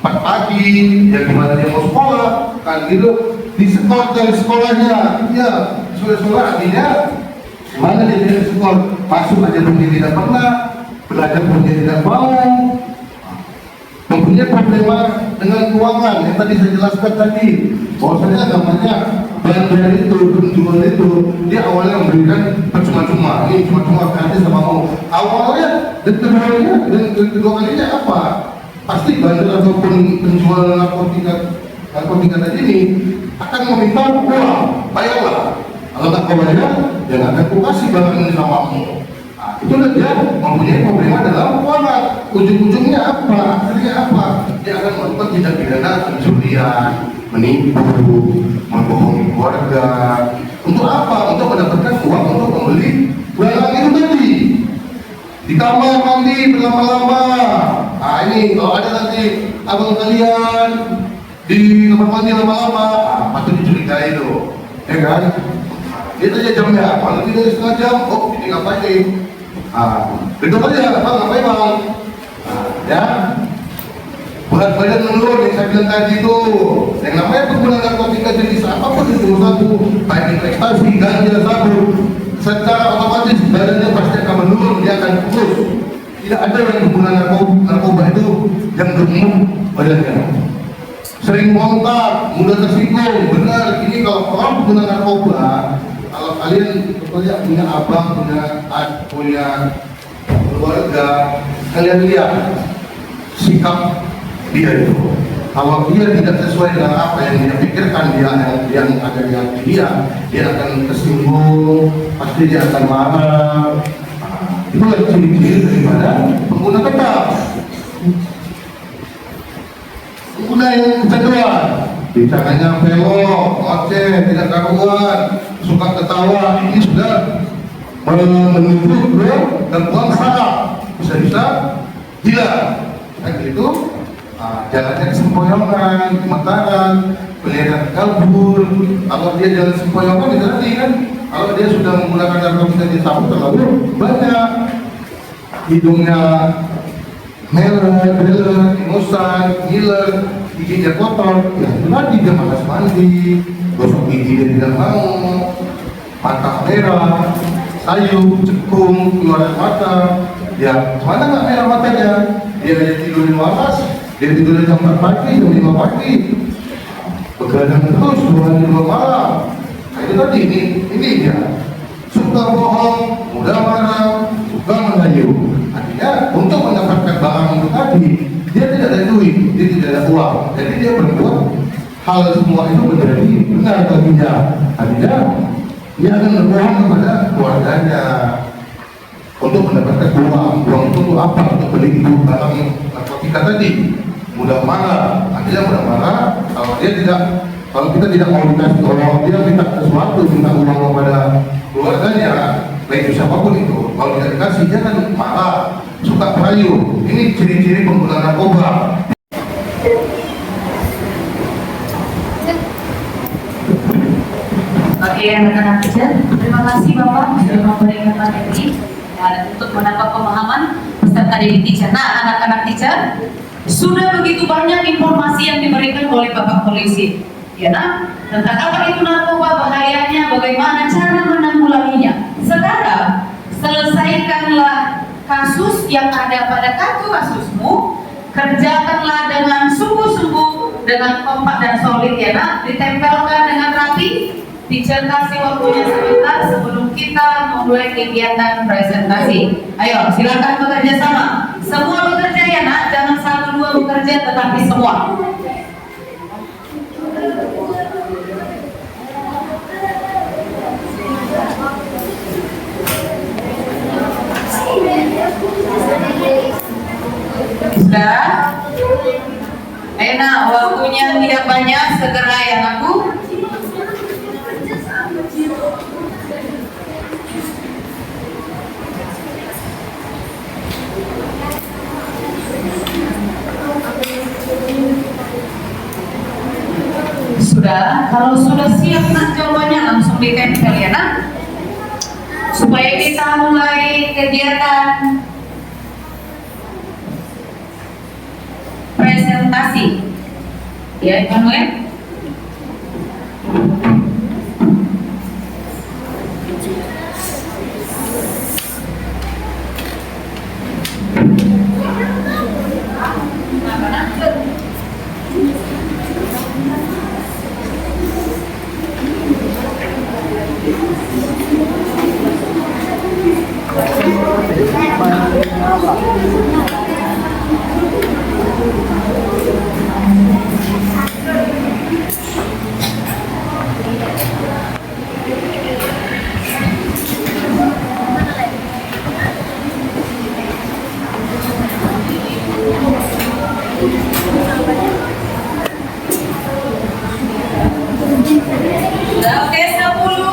4 pagi, ya gimana dia mau sekolah, kan gitu, disekor dari sekolahnya, ya sekolah artinya, gimana dia tidak sekolah, masuk aja pun dia tidak pernah, belajar pun dia tidak mau, mempunyai problema dengan keuangan yang tadi saya jelaskan tadi, bahwasanya namanya bayar itu, penjual itu, dia awalnya memberikan cuma-cuma, ini cuma-cuma gratis sama mau. Awalnya dan kedua kalinya apa? Pasti bandar ataupun penjual narkotika tadi ini akan meminta uang, bayarlah. Kalau tak kau bayar, dia nggak akan kau kasih barang ini samamu. Itulah dia mempunyai problema dalam keuangan. Ujung-ujungnya apa? Akhirnya apa? Dia akan melakukan tindak pidana pencurian, menipu, membohongi keluarga. Untuk apa? Untuk mendapatkan uang untuk membeli barang itu tadi. Di kamar mandi berlama-lama. Nah ini kalau ada nanti abang kalian di kamar mandi lama-lama, patut dicurigai itu, ya kan? Dia tanya jamnya, kalau tidak setengah jam, oh ini ngapain? Betul aja, bang ngapain bang? Ya, berat badan menurun yang saya bilang tadi itu. Yang namanya penggunaan narkotika jenis apapun itu satu, baik itu ekstasi, ganja, sabu, secara otomatis badannya pasti akan menurun, dia akan kurus. Tidak ada yang menggunakan narkoba itu yang gemuk badannya. Sering montak, mudah tersinggung, benar. Ini kalau orang pengguna narkoba, kalau kalian punya abang, punya keluarga, kalian lihat sikap dia itu. Kalau dia tidak sesuai dengan apa yang dia pikirkan, yang ada di hati dia akan tersinggung, pasti dia akan marah. Itulah ciri-ciri daripada pengguna tetap. Pengguna yang kecanduan, bicaranya pelok, ngoceh, tidak karuan, suka ketawa, ini sudah menuju ke gangguan saraf, bisa-bisa gila, kan gitu. Jalannya kesempoyongan, gemetaran, kelihatan kabur. Kalau dia jalan sempoyongan, itu tadi kan, kalau dia sudah menggunakan narkotika di sabu terlalu banyak, hidungnya merah, beler, ingusan, ngiler, giginya kotor, ya itu tadi dia malas mandi, gosok gigi dia tidak mau, mata merah, sayu, cekung, keluar mata, ya mana nggak merah matanya, dia hanya tidur di waras, dia tidur jam 4 pagi, jam 5 pagi, begadang terus 2 malam. Nah itu tadi, ini dia suka bohong, mudah marah, suka merayu. Artinya untuk mendapatkan barang itu tadi, dia tidak ada duit, dia tidak ada uang, jadi dia berbuat hal semua itu menjadi benar baginya. Artinya dia akan berbohong kepada keluarganya untuk mendapatkan uang itu untuk apa? Untuk beli itu barang narkotika tadi. Mudah marah, akhirnya mudah marah. Kalau kita tidak mau dikasih, kalau dia minta sesuatu, minta uang kepada keluarganya, baik itu siapapun itu, kalau tidak dikasih dia kan marah, suka merayu. Ini ciri-ciri pengguna narkoba. Oke, anak-anak teacher, terima kasih Bapak sudah memberikan materi untuk menambah pemahaman peserta didik teacher. Nah, anak-anak teacher, sudah begitu banyak informasi yang diberikan oleh Bapak polisi, ya nah, tentang apa itu narkoba, bahayanya, bagaimana cara menanggulanginya. Sekarang selesaikanlah kasus yang ada pada kartu kasusmu, kerjakanlah dengan sungguh-sungguh, dengan kompak dan solid, ya nah, ditempelkan dengan rapi. Teacher kasih waktunya sebentar sebelum kita memulai kegiatan presentasi. Ayo, silakan bekerja sama. Semua bekerja ya nak, jangan 1-2 bekerja, tetapi semua. Waktunya tidak banyak, segera ya aku. Sudah, kalau sudah siap nak jawabannya langsung ditempel ya nak. Supaya kita mulai kegiatan presentasi. Ya, Manuel. Sudah, oke, 10.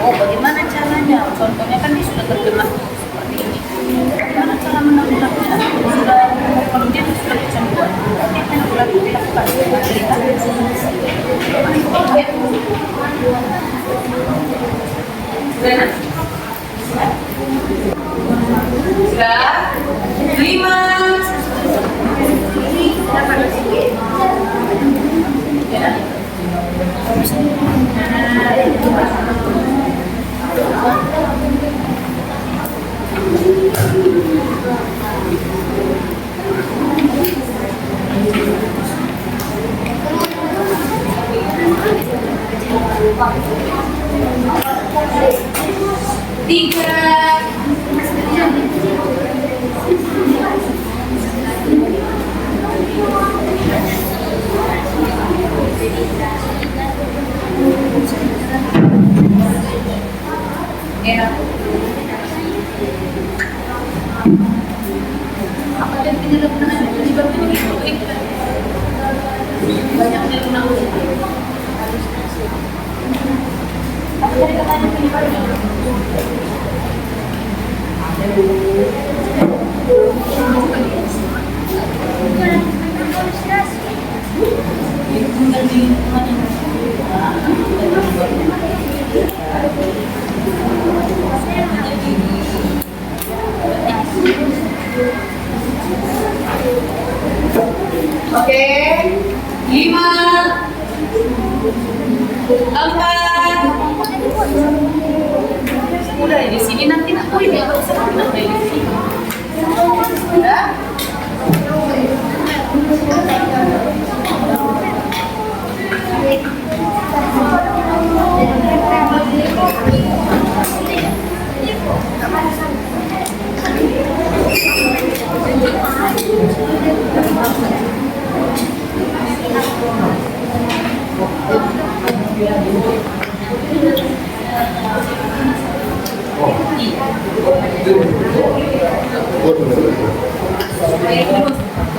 Oh, bagaimana caranya? Contohnya kan dia sudah terkena seperti ini. Bagaimana cara menanggulanginya? Sudah, kalau dia sudah kecanduan, dia akan dilakukan. Sudah, 5. Ya. Ya. Apa dan penyelenggaraan penyebab penyakit banyak penyelenggaraan. Apa dari katanya penyebabnya? Oke, 5, 4. Udah di sini nanti nak poin ya, kalau usah nak di sini. Udah.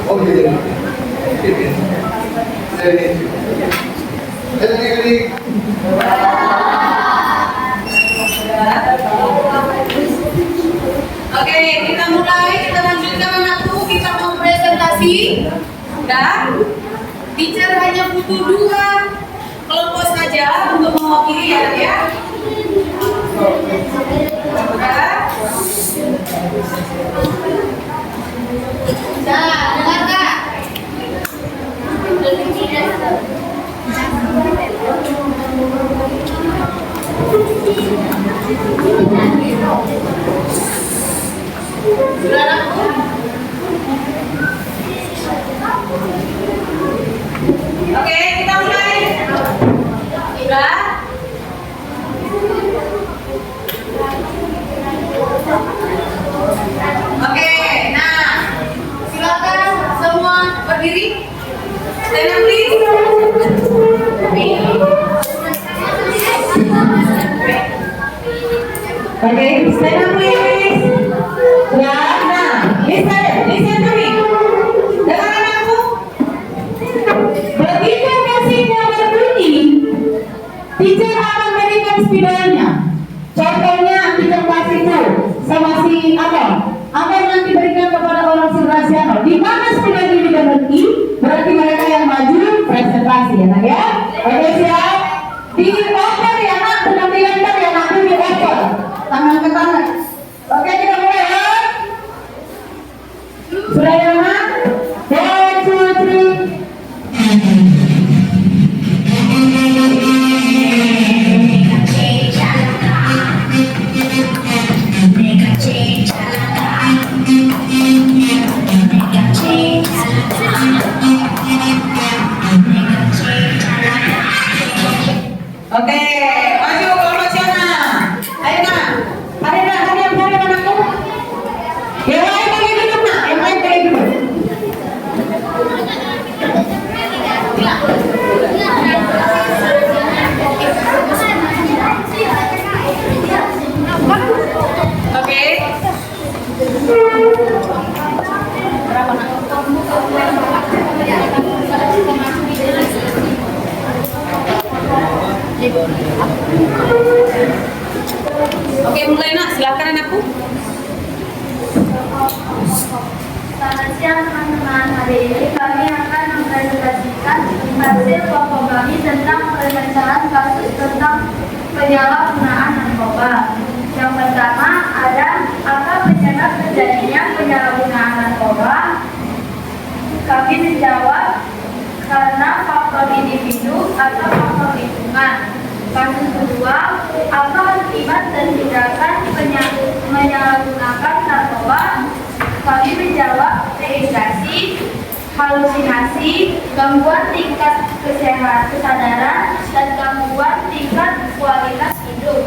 Oh, iya. Ini. Oke, kita mulai, kita lanjutkan anakku, kita mau presentasi. Udah, teacher hanya butuh 2 kelompok saja untuk mewakili ya. Udah. dengar Kak? Oke, kita mulai. Sudah? Oke, nah silakan semua berdiri. Stand up please. Oke, stand up please. Nah, listen to me. Dengarkan aku. Begitu musiknya berbunyi, teacher akan berikan spidolnya. Contohnya teacher kasih itu sama si Abang nanti berikan kepada orang sirasiano. Di mana spidol ini berhenti, berarti mereka yang maju presentasi ya, nak ya. Oke siap. Di oper ya nak, sedang dilempar ya nak, di oper. Tangan ke tangan. Oke kita mulai ya. Sudah ya nak? 1, 2, 3. Oke, maju promosional. Ayo nak, hari anakku. Yang lain bagi duduk nak, yang lain bagi duduk. Oke. Berapa nak? Oke, mulai nak, silakan anakku. Selamat siang teman-teman. Hari ini kami akan mempresentasikan hasil kelompok kami tentang pemecahan kasus tentang penyalahgunaan narkoba. Yang pertama ada apa penyebab terjadinya penyalahgunaan narkoba? Kami menjawab karena faktor individu atau faktor lingkungan. Kasus kedua, apa akibat dan tindakan menyalahgunakan narkoba? Kami menjawab dehidrasi, halusinasi, gangguan tingkat kesadaran, dan gangguan tingkat kualitas hidup.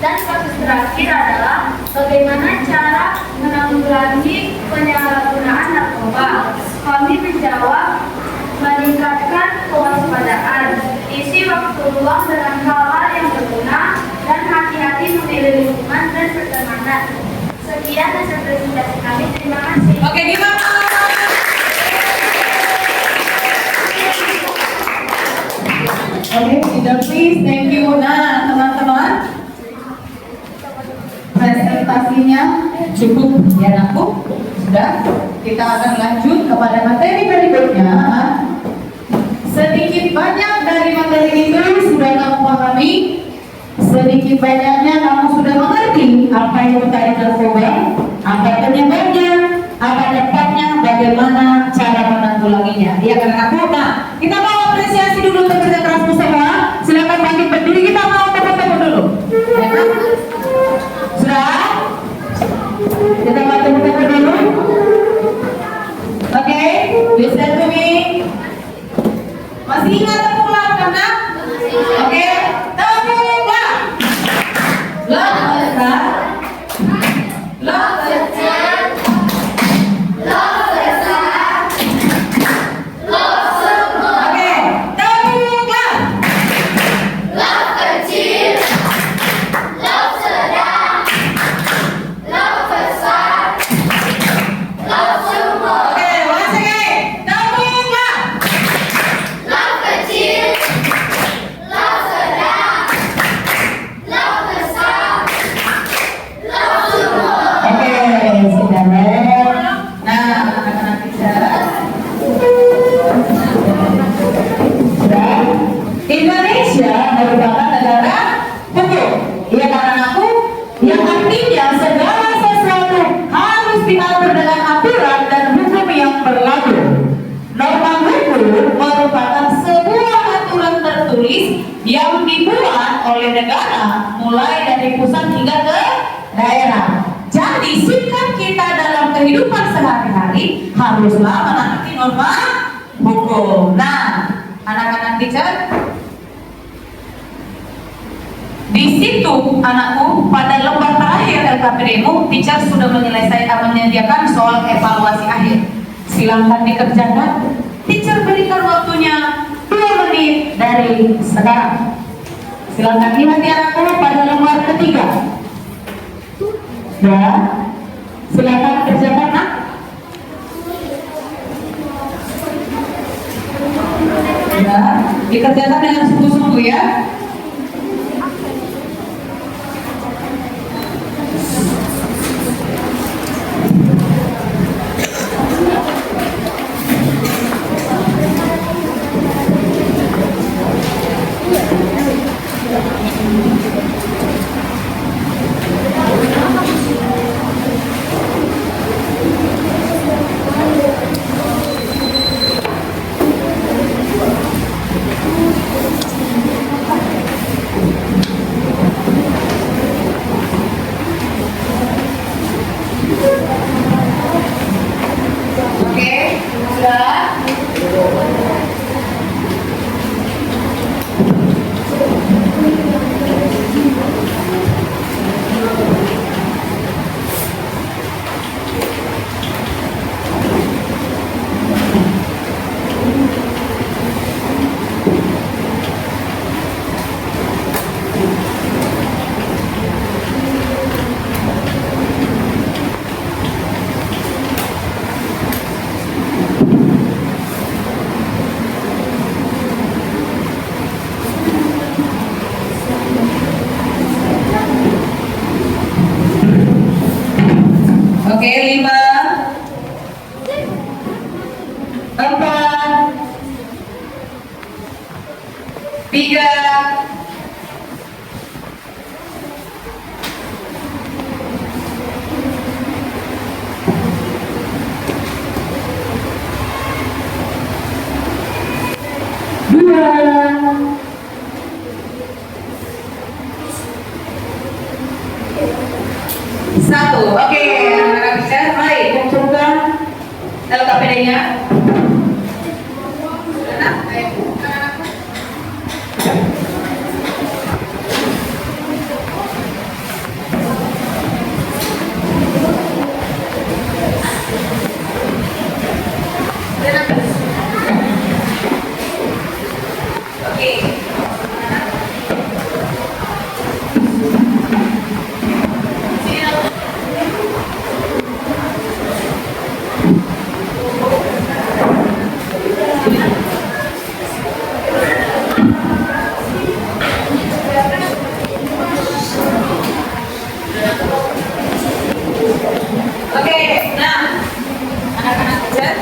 Dan kasus terakhir adalah bagaimana cara menanggulangi penyalahgunaan narkoba. Kami menjawab meningkatkan kewaspadaan, isi waktu luang dengan hal-hal yang berguna, dan hati-hati memilih lingkungan dan pertemanan. Sekian hasil presentasi kami. Terima kasih. Oke, gimana? Oke, teacher please, thank you. Nah, teman-teman, presentasinya cukup ya anakku. Sudah, kita akan lanjut kepada materi berikutnya. Sedikit banyak dari materi itu sudah kamu pahami, sedikit banyaknya kamu sudah mengerti apa itu tadi narkoba, apa penyebabnya, apa dapatnya, bagaimana cara menanggulanginya. Iya kan anakku? Nah, kita mau apresiasi dulu untuk kerja kerasmu semua. Silakan bangkit berdiri, kita mau tepuk-tepuk dulu. Ya kan? Sudah? Kita mau tepuk-tepuk dulu. Oke, listen to me. Masih ingat tepuk kan? Oke, tepuklah. Lah besar. Lah besar. Lah besar. Lah semua. Oke, tepuklah. Lah kecil. Lah sedang. Lah besar. Lah semua. Oke, once again. Tepuklah. Lah kecil. Lah sedang. Lah besar. yang dibuat oleh negara mulai dari pusat hingga ke daerah. Jadi sikap kita dalam kehidupan sehari-hari haruslah menaati norma hukum. Nah, anak-anak teacher, di situ anakku pada lembar terakhir LKPD-mu, teacher sudah menyediakan soal evaluasi akhir. Silakan dikerjakan. Teacher berikan waktunya 2 menit dari sekarang. Silakan lihat ya anakku pada lembar ketiga. Ya, silakan kerjakan nak. Ya, dikerjakan dengan sungguh-sungguh ya. Oke, sudah. Oke, 5, 4, 3, 2, 1. Oke, anak-anak bisa, baik, kumpulkan LKPD-nya. Nah, ayo, anak-anak. Oke. Oke, nah, anak-anak kecil.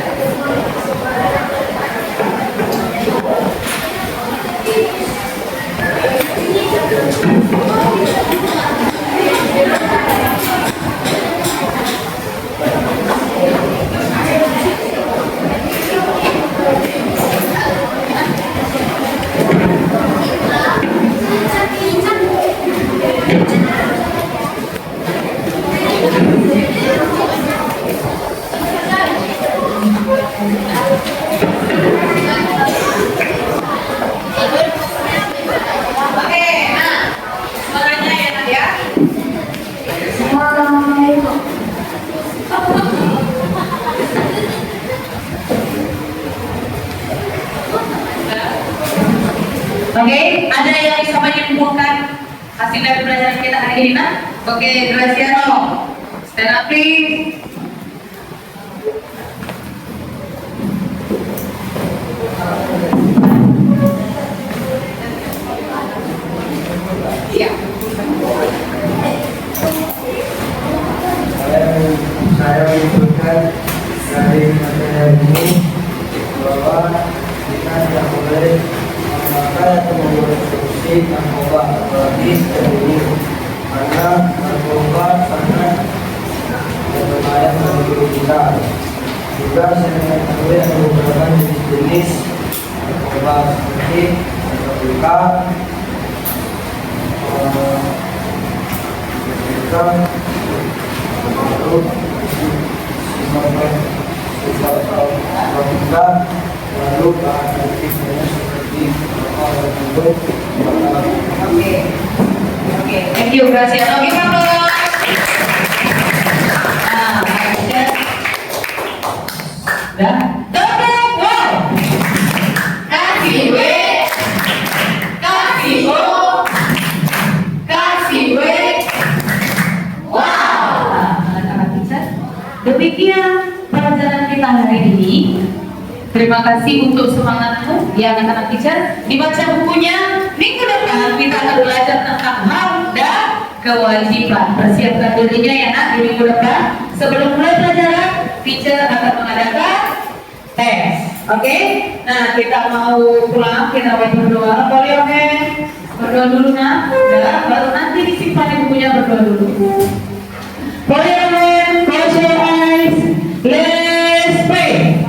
Oke, nah, suaranya ya Nak ya. Assalamualaikum. Oke, ada yang bisa menyimpulkan hasil dari pelajaran kita hari ini, Nak? Oke, Graciano, stand up please. Iya. Saya menyimpulkan dari materi ini bahwa kita tidak boleh memakai atau mengkonsumsi narkoba, apalagi seperti ini, karena narkoba sangat berbahaya bagi tubuh kita. Juga saya mengetahui ada beberapa jenis narkoba seperti Oke, thank you Graciano. Oke, Pak. Nah, udah. Tepuk, wow. Kasih W, kasih O, kasih W. Wow. Anak-anak teacher, demikian pelajaran kita hari ini. Terima kasih untuk semangatmu ya anak-anak teacher. Dibaca bukunya. Minggu depan kita akan belajar tentang hak dan kewajiban. Persiapkan dirinya ya nak di minggu depan. Sebelum mulai pelajaran, teacher akan mengadakan tes. Oke? Nah, kita mau pulang, kita mau berdoa. Boleh oke? Berdoa dulu nak. Udah, baru nanti disimpan bukunya, berdoa dulu. Boleh oke? Close your eyes. Let's pray.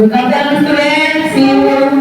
Good afternoon, students. See you